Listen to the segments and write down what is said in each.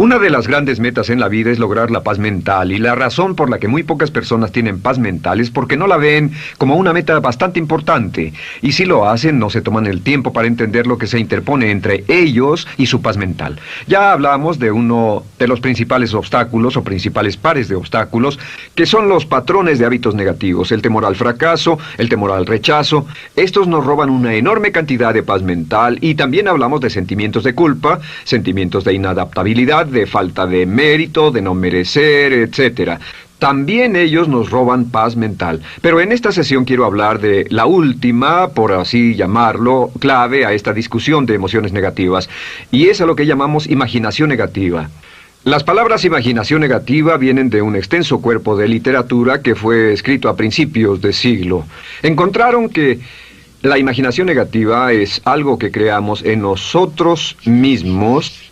Una de las grandes metas en la vida es lograr la paz mental, y la razón por la que muy pocas personas tienen paz mental es porque no la ven como una meta bastante importante, y si lo hacen no se toman el tiempo para entender lo que se interpone entre ellos y su paz mental. Ya hablamos de uno de los principales obstáculos o principales pares de obstáculos, que son los patrones de hábitos negativos, el temor al fracaso, el temor al rechazo. Estos nos roban una enorme cantidad de paz mental, y también hablamos de sentimientos de culpa, sentimientos de inadaptabilidad, de falta de mérito, de no merecer, etc. También ellos nos roban paz mental. Pero en esta sesión quiero hablar de la última, por así llamarlo, clave a esta discusión de emociones negativas, y es a lo que llamamos imaginación negativa. Las palabras imaginación negativa vienen de un extenso cuerpo de literatura que fue escrito a principios de siglo. Encontraron que la imaginación negativa es algo que creamos en nosotros mismos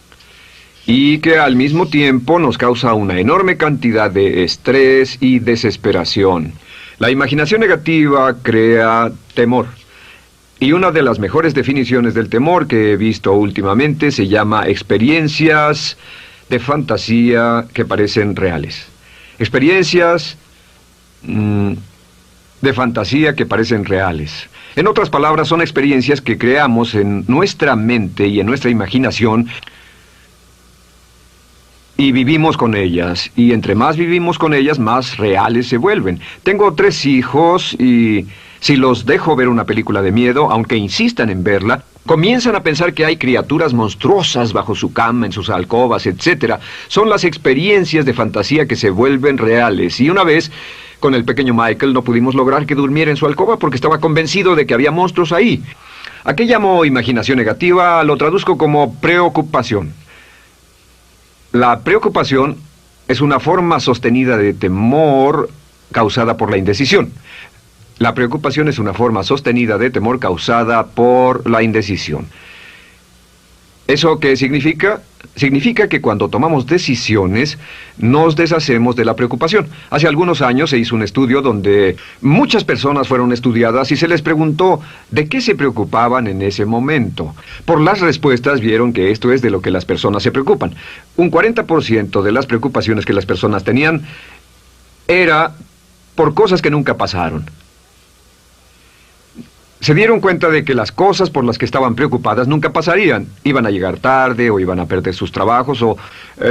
y que al mismo tiempo nos causa una enorme cantidad de estrés y desesperación. La imaginación negativa crea temor. Y una de las mejores definiciones del temor que he visto últimamente se llama experiencias de fantasía que parecen reales. Experiencias de fantasía que parecen reales. En otras palabras, son experiencias que creamos en nuestra mente y en nuestra imaginación, y vivimos con ellas, y entre más vivimos con ellas, más reales se vuelven. Tengo 3 hijos, y si los dejo ver una película de miedo, aunque insistan en verla, comienzan a pensar que hay criaturas monstruosas bajo su cama, en sus alcobas, etc. Son las experiencias de fantasía que se vuelven reales. Y una vez, con el pequeño Michael, no pudimos lograr que durmiera en su alcoba porque estaba convencido de que había monstruos ahí. ¿A qué llamo imaginación negativa? Lo traduzco como preocupación. La preocupación es una forma sostenida de temor causada por la indecisión. La preocupación es una forma sostenida de temor causada por la indecisión. ¿Eso qué significa? Significa que cuando tomamos decisiones, nos deshacemos de la preocupación. Hace algunos años se hizo un estudio donde muchas personas fueron estudiadas y se les preguntó de qué se preocupaban en ese momento. Por las respuestas vieron que esto es de lo que las personas se preocupan. Un 40% de las preocupaciones que las personas tenían era por cosas que nunca pasaron. Se dieron cuenta de que las cosas por las que estaban preocupadas nunca pasarían. Iban a llegar tarde, o iban a perder sus trabajos, o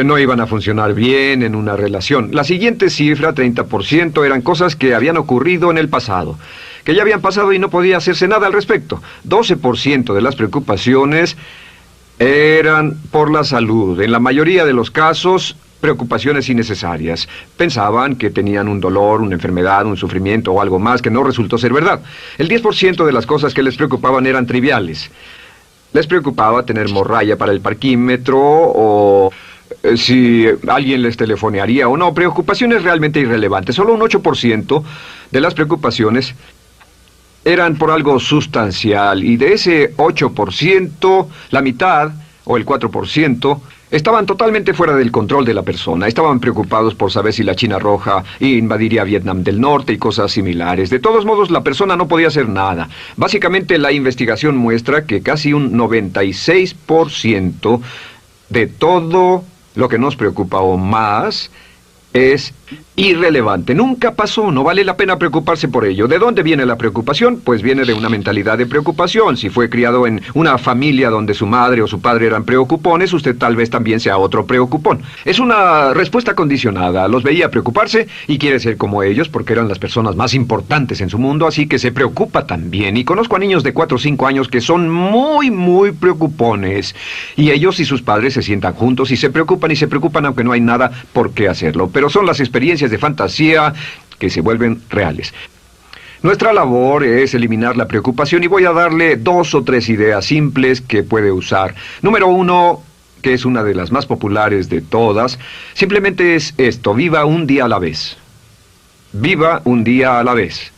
no iban a funcionar bien en una relación. La siguiente cifra, 30%, eran cosas que habían ocurrido en el pasado, que ya habían pasado y no podía hacerse nada al respecto. 12% de las preocupaciones eran por la salud. En la mayoría de los casos, preocupaciones innecesarias. Pensaban que tenían un dolor, una enfermedad, un sufrimiento o algo más que no resultó ser verdad. El 10% de las cosas que les preocupaban eran triviales. Les preocupaba tener morralla para el parquímetro, o si alguien les telefonearía o no. Preocupaciones realmente irrelevantes. Solo un 8% de las preocupaciones eran por algo sustancial, y de ese 8%, la mitad, o el 4%, estaban totalmente fuera del control de la persona. Estaban preocupados por saber si la China Roja invadiría Vietnam del Norte y cosas similares. De todos modos, la persona no podía hacer nada. Básicamente, la investigación muestra que casi un 96% de todo lo que nos preocupa o más es irrelevante. Nunca pasó, no vale la pena preocuparse por ello. ¿De dónde viene la preocupación? Pues viene de una mentalidad de preocupación. Si fue criado en una familia donde su madre o su padre eran preocupones, usted tal vez también sea otro preocupón. Es una respuesta condicionada. Los veía preocuparse y quiere ser como ellos porque eran las personas más importantes en su mundo, así que se preocupa también. Y conozco a niños de 4 o 5 años que son muy preocupones. Y ellos y sus padres se sientan juntos y se preocupan aunque no hay nada por qué hacerlo. Pero son las experiencias de fantasía que se vuelven reales. Nuestra labor es eliminar la preocupación, y voy a darle 2 o 3 ideas simples que puede usar. Número 1, que es una de las más populares de todas, simplemente es esto: viva un día a la vez. Viva un día a la vez.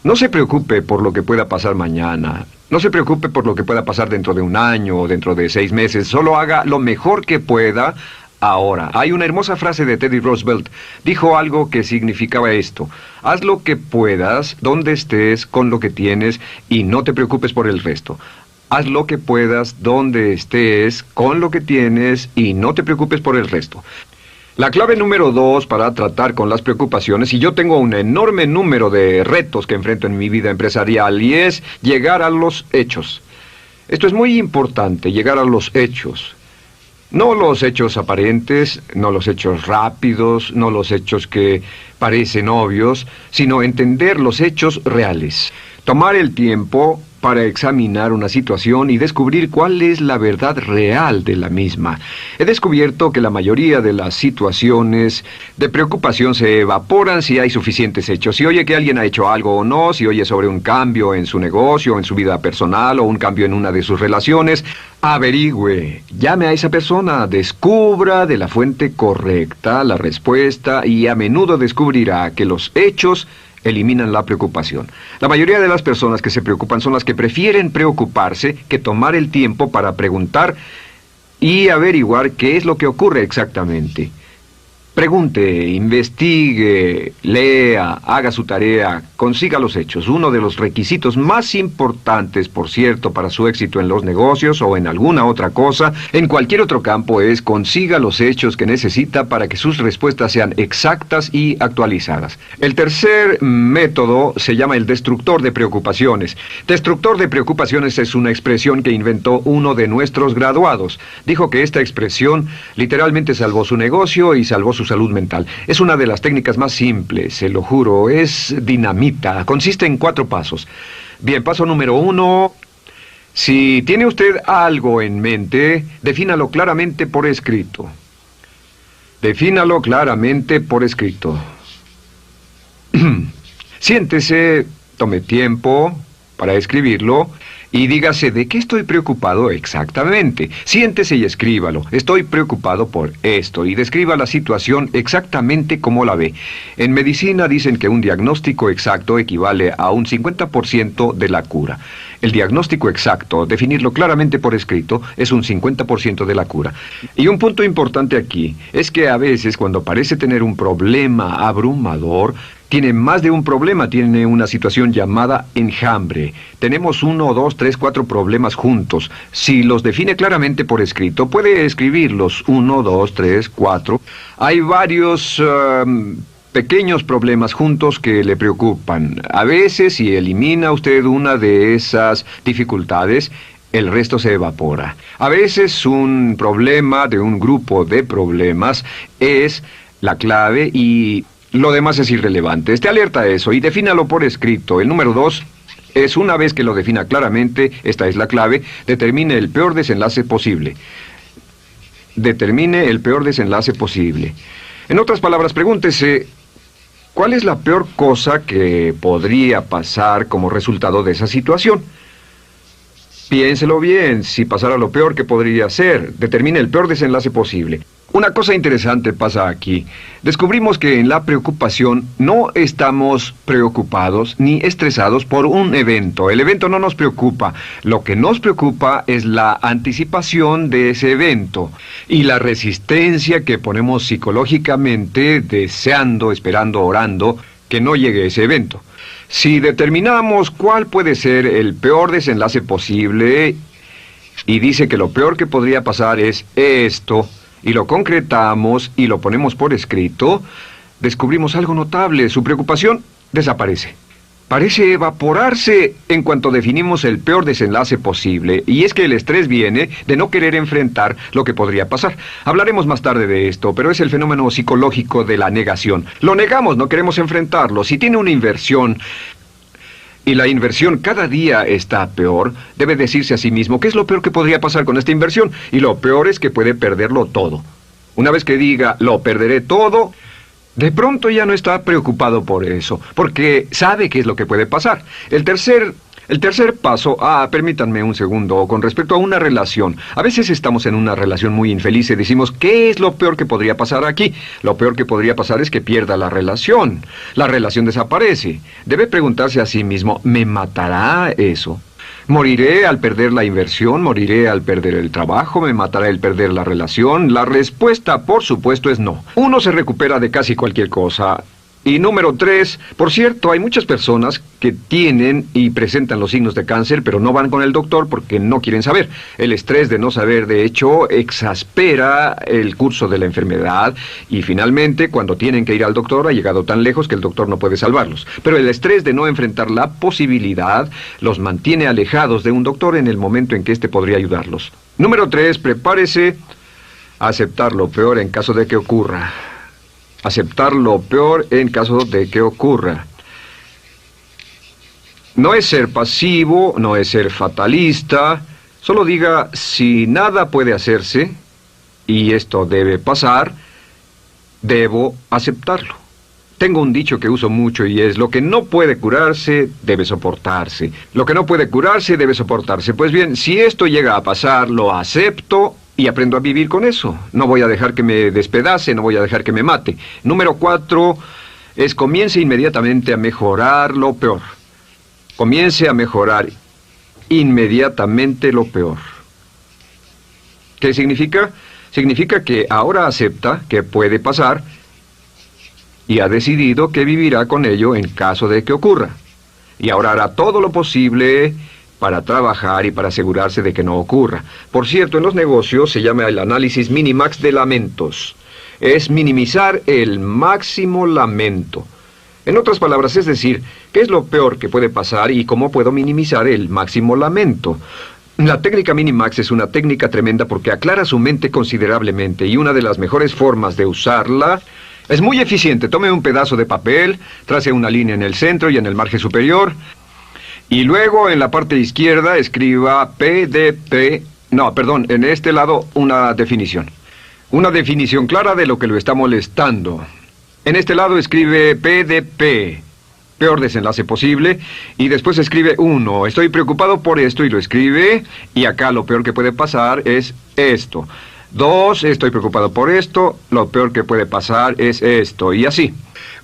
No se preocupe por lo que pueda pasar mañana. No se preocupe por lo que pueda pasar dentro de un año o dentro de 6 meses. Solo haga lo mejor que pueda ahora. Hay una hermosa frase de Teddy Roosevelt. Dijo algo que significaba esto: haz lo que puedas, donde estés, con lo que tienes, y no te preocupes por el resto. Haz lo que puedas, donde estés, con lo que tienes y no te preocupes por el resto. La clave número 2 para tratar con las preocupaciones, y yo tengo un enorme número de retos que enfrento en mi vida empresarial, y es llegar a los hechos. Esto es muy importante, llegar a los hechos. No los hechos aparentes, no los hechos rápidos, no los hechos que parecen obvios, sino entender los hechos reales. Tomar el tiempo para examinar una situación y descubrir cuál es la verdad real de la misma. He descubierto que la mayoría de las situaciones de preocupación se evaporan si hay suficientes hechos. Si oye que alguien ha hecho algo o no, si oye sobre un cambio en su negocio, en su vida personal o un cambio en una de sus relaciones, averigüe, llame a esa persona, descubra de la fuente correcta la respuesta y a menudo descubrirá que los hechos eliminan la preocupación. La mayoría de las personas que se preocupan son las que prefieren preocuparse que tomar el tiempo para preguntar y averiguar qué es lo que ocurre exactamente. Pregunte, investigue, lea, haga su tarea, consiga los hechos. Uno de los requisitos más importantes, por cierto, para su éxito en los negocios o en alguna otra cosa, en cualquier otro campo, es consiga los hechos que necesita para que sus respuestas sean exactas y actualizadas. El tercer método se llama el destructor de preocupaciones. Destructor de preocupaciones es una expresión que inventó uno de nuestros graduados. Dijo que esta expresión literalmente salvó su negocio y salvó su salud mental. Es una de las técnicas más simples, se lo juro, es dinamita. Consiste en 4 pasos. Bien, paso número 1. Si tiene usted algo en mente, defínalo claramente por escrito. Defínalo claramente por escrito. Siéntese, tome tiempo para escribirlo y dígase de qué estoy preocupado exactamente. Siéntese y escríbalo. Estoy preocupado por esto y describa la situación exactamente como la ve. En medicina dicen que un diagnóstico exacto equivale a un 50% de la cura. El diagnóstico exacto, definirlo claramente por escrito, es un 50% de la cura. Y un punto importante aquí es que a veces cuando parece tener un problema abrumador, tiene más de un problema, tiene una situación llamada enjambre. Tenemos 1, 2, 3, 4 problemas juntos. Si los define claramente por escrito, puede escribirlos 1, 2, 3, 4. Hay varios pequeños problemas juntos que le preocupan. A veces, si elimina usted una de esas dificultades, el resto se evapora. A veces un problema de un grupo de problemas es la clave y lo demás es irrelevante. Esté alerta a eso y defínalo por escrito. El número 2 es, una vez que lo defina claramente, esta es la clave, determine el peor desenlace posible. Determine el peor desenlace posible. En otras palabras, pregúntese, ¿cuál es la peor cosa que podría pasar como resultado de esa situación? Piénselo bien, si pasara lo peor que podría ser, determine el peor desenlace posible. Una cosa interesante pasa aquí. Descubrimos que en la preocupación no estamos preocupados ni estresados por un evento. El evento no nos preocupa. Lo que nos preocupa es la anticipación de ese evento y la resistencia que ponemos psicológicamente deseando, esperando, orando que no llegue ese evento. Si determinamos cuál puede ser el peor desenlace posible y dice que lo peor que podría pasar es esto, y lo concretamos y lo ponemos por escrito, descubrimos algo notable. Su preocupación desaparece. Parece evaporarse en cuanto definimos el peor desenlace posible, y es que el estrés viene de no querer enfrentar lo que podría pasar. Hablaremos más tarde de esto, pero es el fenómeno psicológico de la negación. Lo negamos, no queremos enfrentarlo. Si tiene una inversión y la inversión cada día está peor, debe decirse a sí mismo, ¿qué es lo peor que podría pasar con esta inversión? Y lo peor es que puede perderlo todo. Una vez que diga, lo perderé todo, de pronto ya no está preocupado por eso, porque sabe qué es lo que puede pasar. El tercer paso, permítanme un segundo, con respecto a una relación. A veces estamos en una relación muy infeliz y decimos, ¿qué es lo peor que podría pasar aquí? Lo peor que podría pasar es que pierda la relación. La relación desaparece. Debe preguntarse a sí mismo, ¿me matará eso? ¿Moriré al perder la inversión? ¿Moriré al perder el trabajo? ¿Me matará el perder la relación? La respuesta, por supuesto, es no. Uno se recupera de casi cualquier cosa. Y número 3, por cierto, hay muchas personas que tienen y presentan los signos de cáncer, pero no van con el doctor porque no quieren saber. El estrés de no saber, de hecho, exaspera el curso de la enfermedad y finalmente, cuando tienen que ir al doctor, ha llegado tan lejos que el doctor no puede salvarlos. Pero el estrés de no enfrentar la posibilidad los mantiene alejados de un doctor en el momento en que éste podría ayudarlos. Número 3, prepárese a aceptar lo peor en caso de que ocurra. Aceptar lo peor en caso de que ocurra. No es ser pasivo, no es ser fatalista. Solo diga, si nada puede hacerse, y esto debe pasar, debo aceptarlo. Tengo un dicho que uso mucho y es, lo que no puede curarse, debe soportarse. Lo que no puede curarse, debe soportarse. Pues bien, si esto llega a pasar, lo acepto y aprendo a vivir con eso. No voy a dejar que me despedace, no voy a dejar que me mate. Número 4 es comience inmediatamente a mejorar lo peor. Comience a mejorar inmediatamente lo peor. ¿Qué significa? Significa que ahora acepta que puede pasar y ha decidido que vivirá con ello en caso de que ocurra. Y ahora hará todo lo posible para trabajar y para asegurarse de que no ocurra. Por cierto, en los negocios se llama el análisis minimax de lamentos. Es minimizar el máximo lamento. En otras palabras, es decir, ¿qué es lo peor que puede pasar y cómo puedo minimizar el máximo lamento? La técnica Minimax es una técnica tremenda porque aclara su mente considerablemente y una de las mejores formas de usarla es muy eficiente. Tome un pedazo de papel, trace una línea en el centro y en el margen superior y luego en la parte izquierda escriba PDP, en este lado una definición. Una definición clara de lo que lo está molestando. En este lado escribe PDP, peor desenlace posible, y después escribe 1, estoy preocupado por esto, y lo escribe, y acá lo peor que puede pasar es esto. 2, estoy preocupado por esto, lo peor que puede pasar es esto, y así.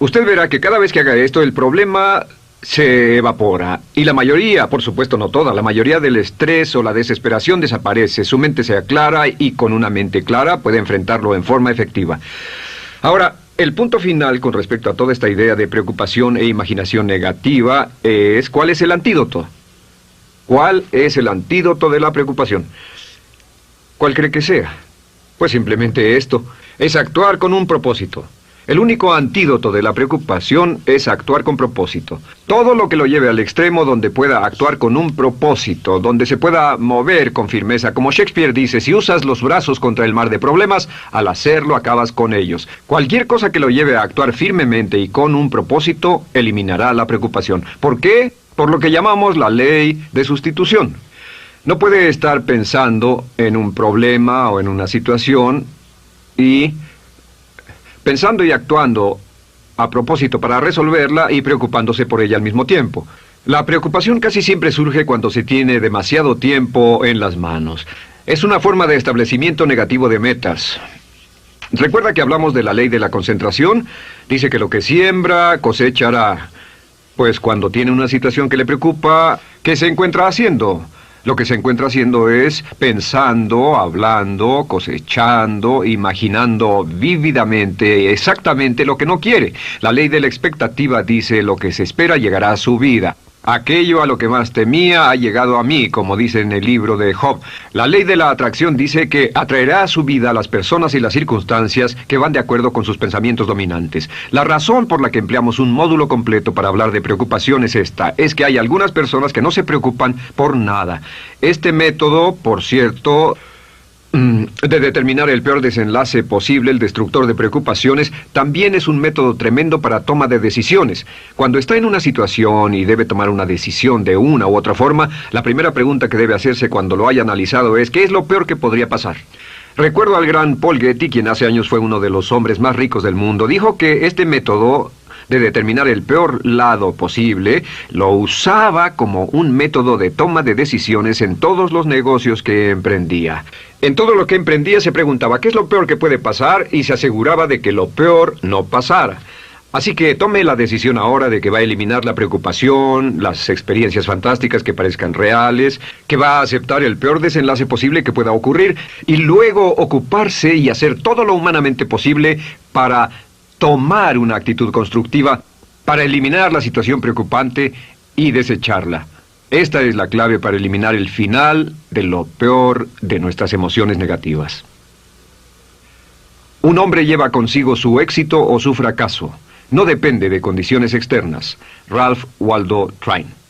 Usted verá que cada vez que haga esto, el problema se evapora, y la mayoría, por supuesto no toda, la mayoría del estrés o la desesperación desaparece, su mente se aclara, y con una mente clara puede enfrentarlo en forma efectiva. Ahora, el punto final con respecto a toda esta idea de preocupación e imaginación negativa es ¿cuál es el antídoto? ¿Cuál es el antídoto de la preocupación? ¿Cuál cree que sea? Pues simplemente esto, es actuar con un propósito. El único antídoto de la preocupación es actuar con propósito. Todo lo que lo lleve al extremo donde pueda actuar con un propósito, donde se pueda mover con firmeza. Como Shakespeare dice, si usas los brazos contra el mar de problemas, al hacerlo acabas con ellos. Cualquier cosa que lo lleve a actuar firmemente y con un propósito, eliminará la preocupación. ¿Por qué? Por lo que llamamos la ley de sustitución. No puede estar pensando en un problema o en una situación y pensando y actuando a propósito para resolverla y preocupándose por ella al mismo tiempo. La preocupación casi siempre surge cuando se tiene demasiado tiempo en las manos. Es una forma de establecimiento negativo de metas. ¿Recuerda que hablamos de la ley de la concentración? Dice que lo que siembra, cosechará. Pues cuando tiene una situación que le preocupa, ¿qué se encuentra haciendo? Lo que se encuentra haciendo es pensando, hablando, cosechando, imaginando vívidamente exactamente lo que no quiere. La ley de la expectativa dice lo que se espera llegará a su vida. Aquello a lo que más temía ha llegado a mí, como dice en el libro de Job. La ley de la atracción dice que atraerá a su vida a las personas y las circunstancias que van de acuerdo con sus pensamientos dominantes. La razón por la que empleamos un módulo completo para hablar de preocupación es esta, es que hay algunas personas que no se preocupan por nada. Este método, por cierto, de determinar el peor desenlace posible, el destructor de preocupaciones, también es un método tremendo para toma de decisiones. Cuando está en una situación y debe tomar una decisión de una u otra forma, la primera pregunta que debe hacerse cuando lo haya analizado es ¿qué es lo peor que podría pasar? Recuerdo al gran Paul Getty, quien hace años fue uno de los hombres más ricos del mundo, dijo que este método de determinar el peor lado posible, lo usaba como un método de toma de decisiones en todos los negocios que emprendía. En todo lo que emprendía se preguntaba ¿qué es lo peor que puede pasar? Y se aseguraba de que lo peor no pasara. Así que tome la decisión ahora de que va a eliminar la preocupación, las experiencias fantásticas que parezcan reales, que va a aceptar el peor desenlace posible que pueda ocurrir y luego ocuparse y hacer todo lo humanamente posible para tomar una actitud constructiva para eliminar la situación preocupante y desecharla. Esta es la clave para eliminar el final de lo peor de nuestras emociones negativas. Un hombre lleva consigo su éxito o su fracaso. No depende de condiciones externas. Ralph Waldo Trine.